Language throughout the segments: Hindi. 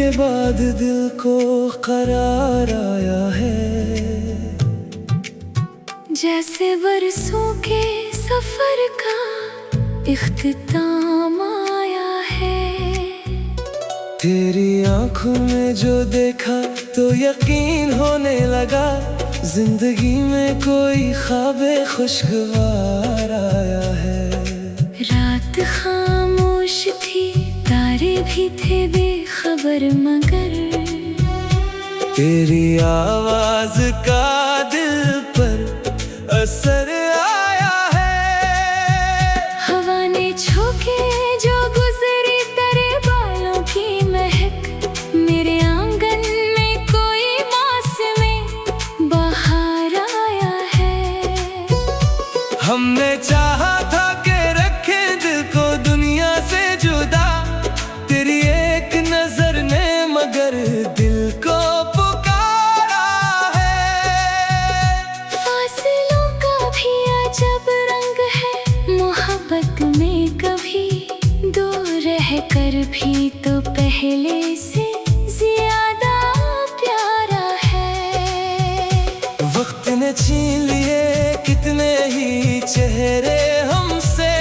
के बाद दिल को करार आया है। जैसे बरसों के सफर का इख्तिताम आया है। तेरी आंखों में जो देखा तो यकीन होने लगा, जिंदगी में कोई ख्वाबे खुशगवार आया है। रात खामोश थी, तारे भी थे बेखबर, मगर तेरी आवाज का दिल पर असर आया है। हवा ने छूके जो गुजरी तेरे बालों की महक, मेरे आंगन में कोई मौसमी बहार आया है। हमने चाहा था कि रखें दिल को दुनिया से जुदा, तेरी एक नजर ने मगर दिल को पुकारा है। फासलों का भी अजब रंग है, मोहब्बत में कभी दूर रह कर भी तो पहले से ज्यादा प्यारा है। वक्त ने छीन लिए कितने ही चेहरे हमसे,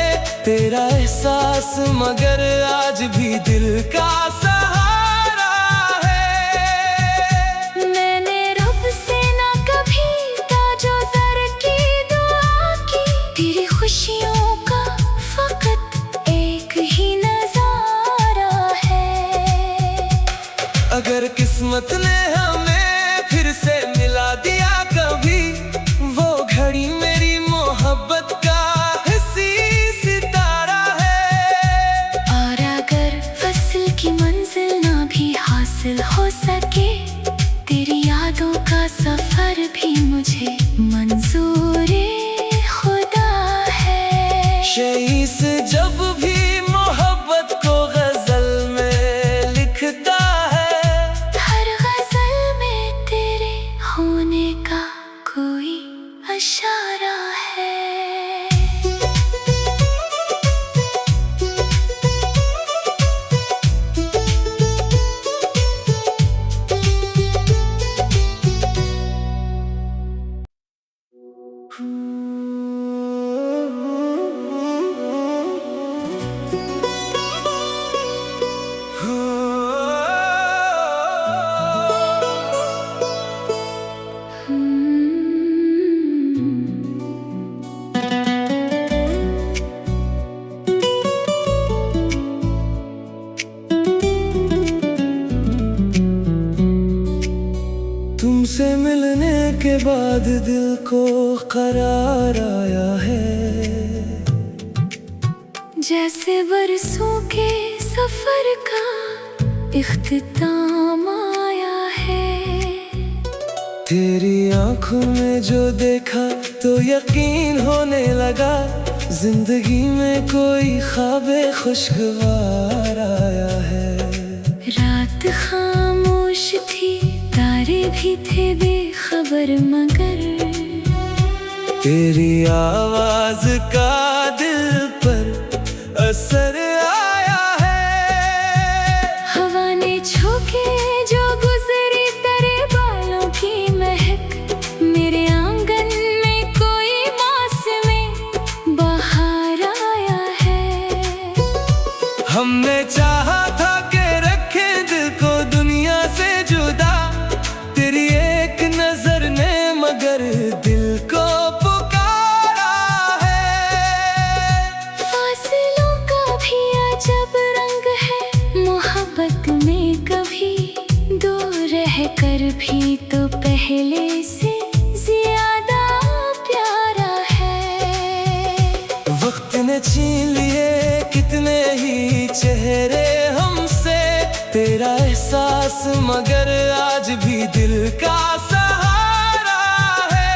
तेरा एहसास मगर आज भी दिल का सहारा है। मैंने रब से ना कभी ताजो दर की दुआ की, तेरी खुशियों का फकत एक ही नजारा है। अगर किस्मत ने हमें फिर से मिला दिया कभी, वो घड़ी मेरी मोहब्बत का हंसी सितारा है। और अगर फसल की मंजिल ना भी हासिल हो सके, तेरी यादों का सफर भी मुझे मंजूर खुदा है। शेइस जब भी मोहब्बत को गजल में लिखता है, हर गजल में तेरे होने का कोई इशारा है। तुमसे मिलने के बाद दिल को करार आया है। जैसे बरसों के सफर का इख्तिताम आया है। तेरी आंखों में जो देखा तो यकीन होने लगा, जिंदगी में कोई ख्वाबे खुशगवार आया है। रात खामोश थी, तारे भी थे बेखबर, मगर तेरी आवाज का दिल पर असर आया है। हवा ने छूके जो गुजरी तेरे बालों की महक, मेरे आंगन में कोई मौसमी बहार आया है। हमने चाहा था कि रखें दिल को दुनिया से जुदा, तेरी एक नजर ने मगर दिल को पुकारा है। फासलों का भी अजब रंग है, मोहब्बत में कभी दूर रह कर भी तो पहले से ज्यादा प्यारा है। वक्त ने छीन लिए कितने ही चेहरे हमसे, तेरा एहसास मगर आज भी दिल का सहारा है।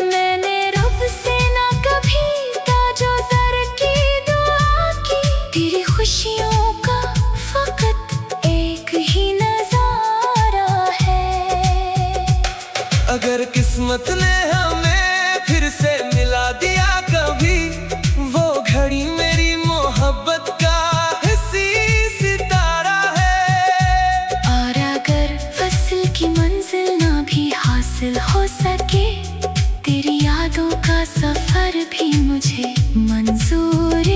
मैंने रब से ना कभी ताजो दर की दुआ की, तेरी खुशियों का फकत एक ही नजारा है। अगर किस्मत ने हमें फिर से मिला दिया कभी, वो घड़ी मेरी मोहब्बत का हंसी सितारा है। हासिल हो सके, तेरी यादों का सफर भी मुझे मंजूर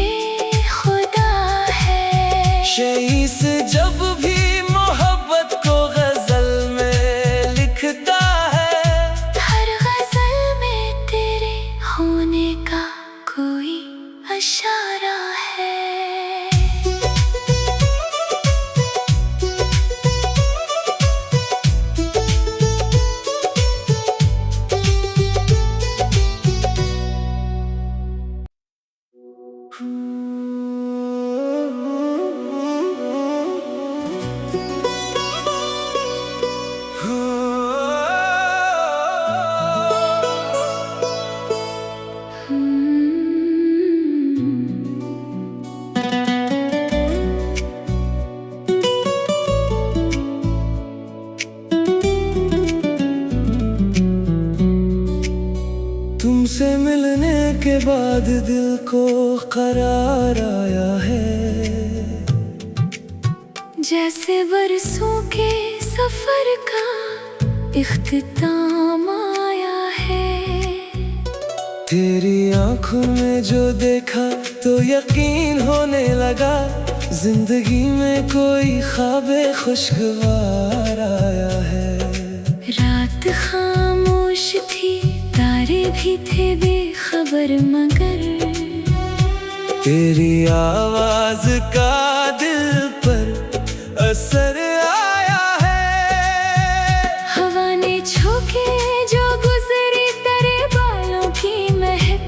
खुदा है। शईस जब भी मोहब्बत को गजल में लिखता है, हर गजल में तेरे होने का कोई इशारा है। तुमसे मिलने के बाद दिल को करार आया है, जैसे बरसों के सफर का इख्तिताम आया है। तेरी आंखों में जो देखा तो यकीन होने लगा, जिंदगी में कोई ख्वाबे खुशगवार आया है। रात खामोश थी, तारे भी थे बेखबर, मगर तेरी आवाज का दिल पर असर आया है। हवा ने छूके जो गुजरी तेरे बालों की महक,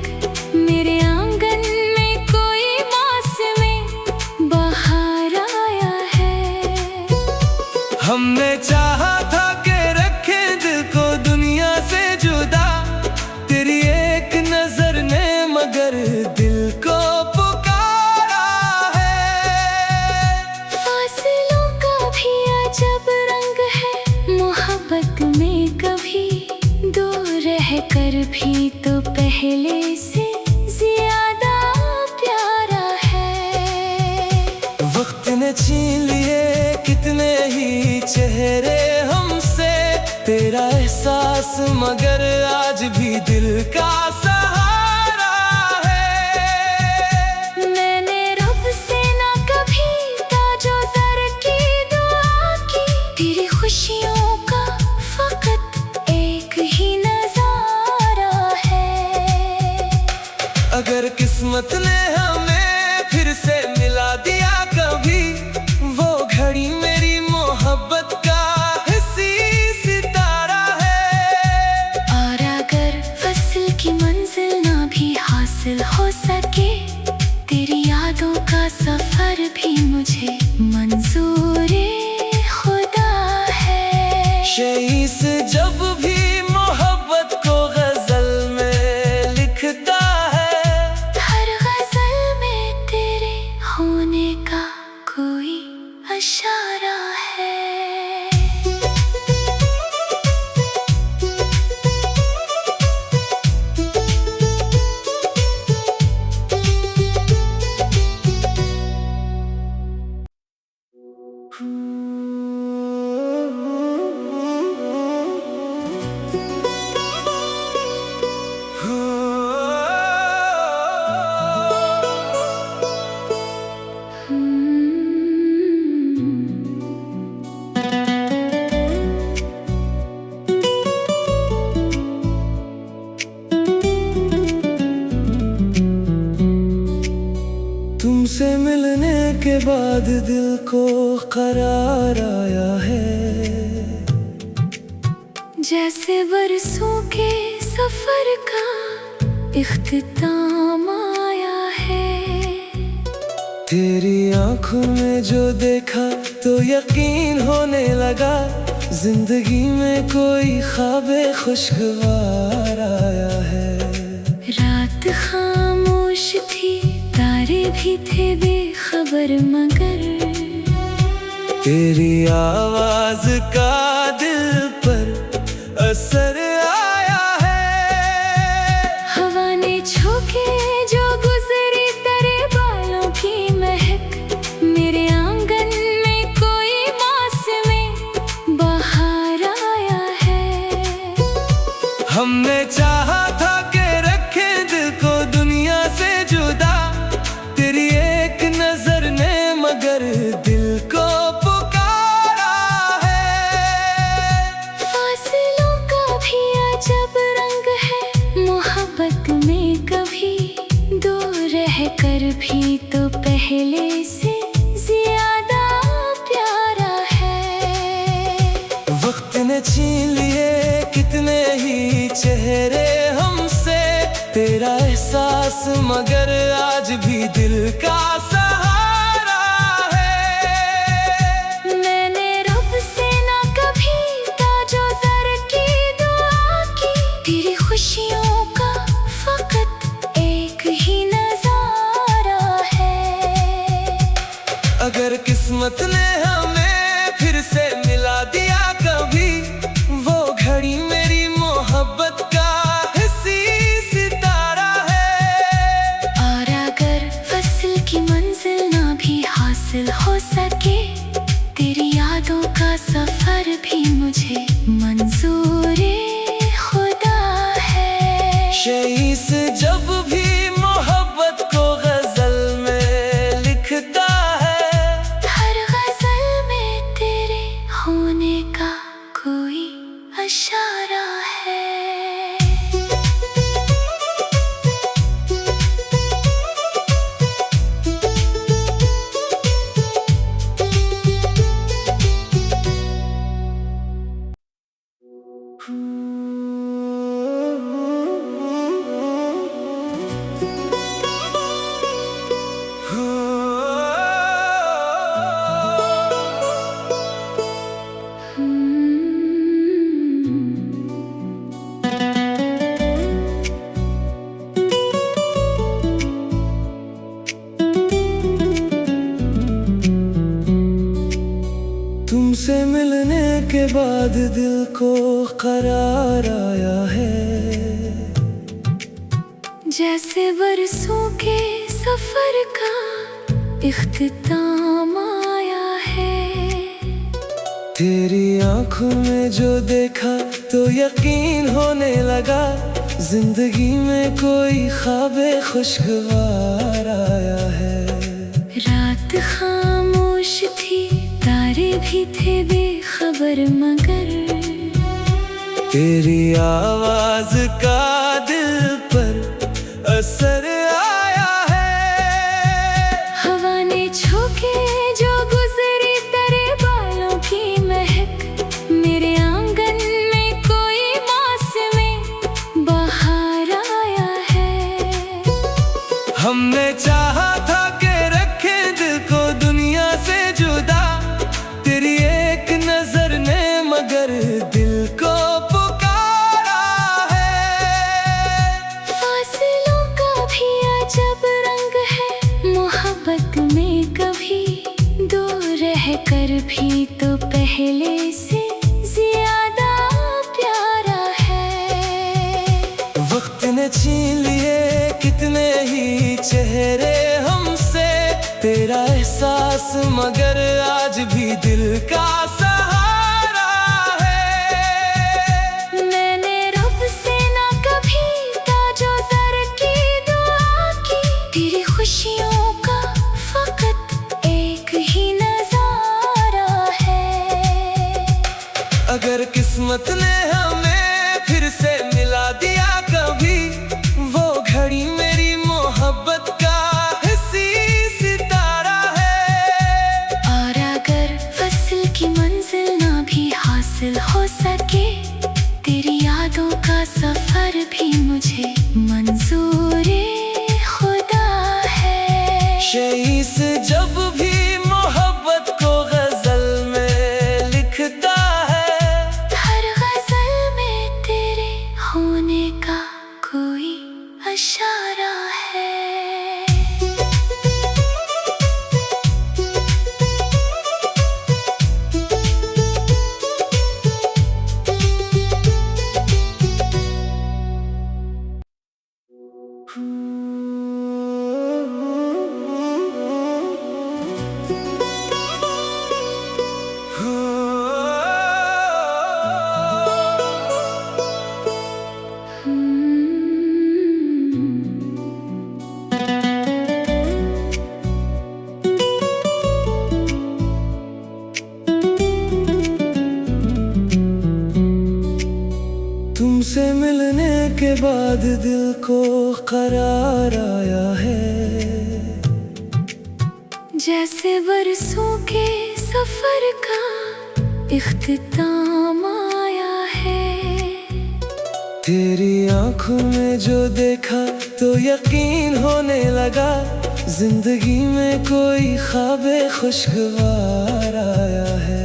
मेरे आंगन में कोई मौसम बहार आया है। हमने चाहा था कि रखे दिल को दुनिया से जुदा, तेरी एक नजर ने मगर दिल को पुकारा है। फासलों का भी अजब रंग है, मोहब्बत में कभी दूर रह कर भी तो पहले से ज्यादा प्यारा है। वक्त ने छीन लिए कितने ही चेहरे हमसे, तेरा एहसास मगर आज भी दिल का सहारा है। मैंने रब से ना कभी ताजो दर की दुआ की, तेरी खुशियों का फकत एक ही नजारा है। अगर किस्मत ने हमें फिर से मिला दिया कभी, वो घड़ी मेरी मोहब्बत का हंसी सितारा है। और अगर फसल की मंजिल ना भी हासिल हो सके, तेरी यादों का सफर भी मुझे मंजूर खुदा है। शईस जब भी मोहब्बत को गजल में लिखता है, हर गजल में तेरे होने का कोई इशारा है। तुमसे मिलने के बाद दिल को करार आया है, जैसे बरसों के सफर का इख्तिताम आया है। तेरी आंखों में जो देखा तो यकीन होने लगा, जिंदगी में कोई ख्वाबे खुशगवार आया है। रात खामोश थी, तारे भी थे बेखबर, मगर तेरी आवाज का दिल पर असर आया है। हवा ने छूके जो गुजरी तेरे बालों की महक, मेरे आंगन में कोई मौसम बहार आया है। हमने चाहा था कि रखे दिल को दुनिया से जुदा, तेरी एक नजर ने मगर दिल को पुकारा है। फासलों का भी अजब रंग है, मोहब्बत में कभी दूर रह कर भी तो पहले से ज्यादा प्यारा है। वक्त ने छीन लिए कितने ही चेहरे हमसे, तेरा एहसास मगर आज भी दिल का सहारा है। मैंने रब से ना कभी ताजो दर की दुआ की, तेरी खुशियों का फकत एक ही नजारा है। अगर किस्मत ने हमें फिर से मिला दिया कभी, वो घड़ी मेरी मोहब्बत का हिस्सी सितारा है। और अगर फसल की मंजिल ना भी हासिल हो सके, तेरी यादों का सफर भी मुझे मंजूर खुदा है। शेईस जब भी मोहब्बत को गजल में लिखता है, हर गजल में तेरे होने का कोई इशारा है। तुमसे मिलने के बाद दिल को करार आया है। जैसे बरसों के सफर का इख्तिताम आया है। तेरी आंखों में जो देखा तो यकीन होने लगा, जिंदगी में कोई ख्वाबे खुशगवार आया है। रात खामोश थी, तारे भी थे बेखबर, मगर तेरी आवाज का दिल पर असर आया है। हवा ने छूके जो गुजरी तेरे बालों की महक, मेरे आंगन में कोई मौसम बहार आया है। हमने चाहा था कि रखे दिल को दुनिया से जुदा, तेरी एक नजर ने मगर दिल को पुकारा है। फासलों का भी अजब रंग है, मोहब्बत में कभी दूर रह कर भी तो पहले से ज्यादा प्यारा है। वक्त ने छीन लिए कितने ही चेहरे हमसे, तेरा एहसास मगर आज भी दिल का सहारा है। मैंने रब से ना कभी ताजो दर की दुआ की, तेरी खुशियों का फकत एक ही नजारा है। अगर किस्मत ने हमें फिर से मिला दिया कभी, वो घड़ी मेरी मोहब्बत का हिस्सी सितारा है। और अगर फसल की मंजिल ना भी हासिल हो सके, तेरी यादों का सफर भी मुझे मंजूर खुदा है। शेईस जब भी मोहब्बत को गजल में लिखता है, हर गजल में तेरे होने का कोई इशारा है। बाद दिल को करार आया है। जैसे बरसों के सफर का इख्तिताम आया है। तेरी आंखों में जो देखा तो यकीन होने लगा, जिंदगी में कोई ख्वाबे खुशगवार आया है।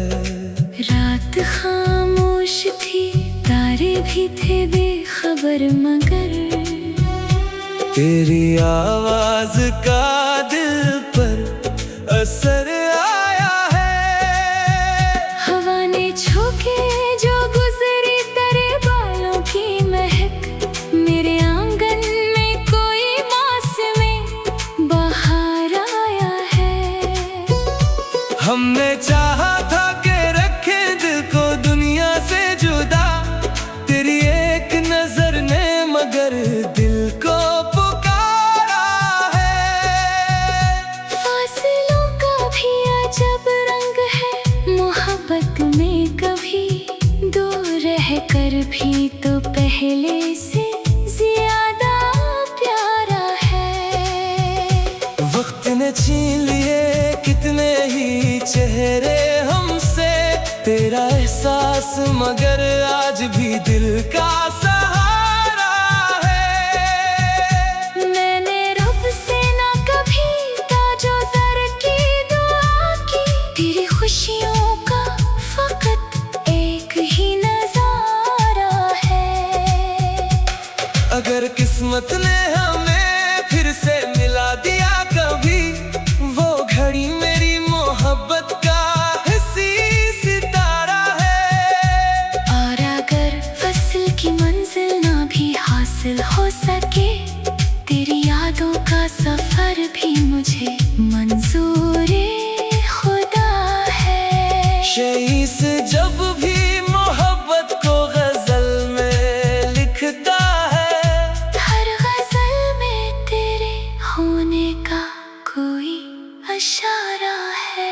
रात खामोश थी, तारे भी थे बेखबर, मगर तेरी आवाज का दिल पर असर आया है। हवा ने छूके जो गुजरी तेरे बालों की महक, मेरे आंगन में कोई मौसमी बहार आया है। हमने चाहा था कि रखें दिल को दुनिया से जुदा, तेरी एक नजर ने मगर दिल को पुकारा है। फासलों का भी अजब रंग है, मोहब्बत में कभी दूर रह कर भी तो पहले से ज्यादा प्यारा है। वक्त ने छीन लिए कितने ही चेहरे हमसे, तेरा एहसास मगर आज भी दिल का सहारा है। मैंने रब से ना कभी ताजो दर की दुआ की, तेरी खुशियों का फकत एक ही नजारा है। अगर किस्मत ने हमें फिर से मिला दिया कभी, वो घड़ी मेरी मोहब्बत का हंसी सितारा है। और अगर फसल की मंजिल ना भी हासिल हो सके, तेरी यादों का सफर भी मुझे मंजूर खुदा है। शेइस जब भी मोहब्बत को गजल में लिखता है, हर गजल में तेरे होने का कोई इशारा है।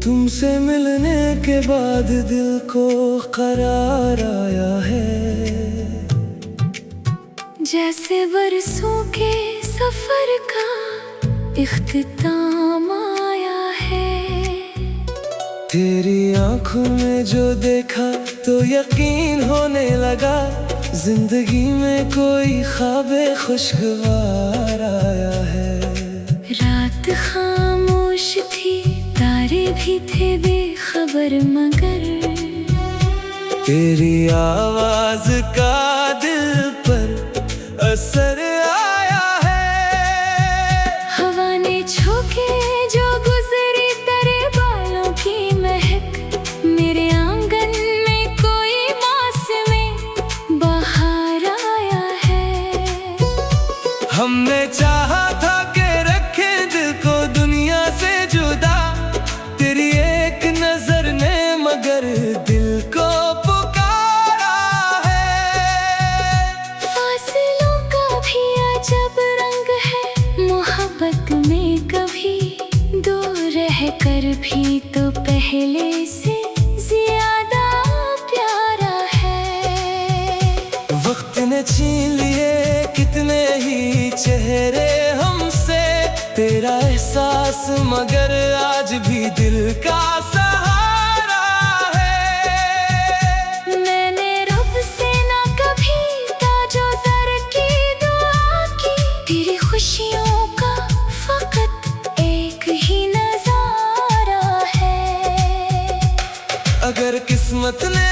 तुमसे मिलने के बाद दिल को करार आया है। जैसे बरसों के सफर का इख्तिताम आया है। तेरी आंखों में जो देखा तो यकीन होने लगा, जिंदगी में कोई ख्वाबे खुशगवार आया है। रात खामोश थी, तारे भी थे बेखबर, मगर तेरी आवाज का दिल पर असर आया है। हवा ने छूके जो गुजरी तेरे बालों की महक, मेरे आंगन में कोई मौसमी बहार आया है। हमने चाहा था कि रखें दिल को दुनिया से जुदा, तेरी एक नजर ने मगर दिल को पुकारा है। फासलों का भी अजब रंग है, मोहब्बत में कभी दूर रह कर भी तो पहले से ज्यादा प्यारा है। वक्त ने छीन लिए कितने ही चेहरे हमसे, तेरा एहसास मगर आज भी दिल का सहारा है। मैंने रब से ना कभी ताजो दर की दुआ की, तेरी खुशियों का फकत एक ही नजारा है। अगर किस्मत ने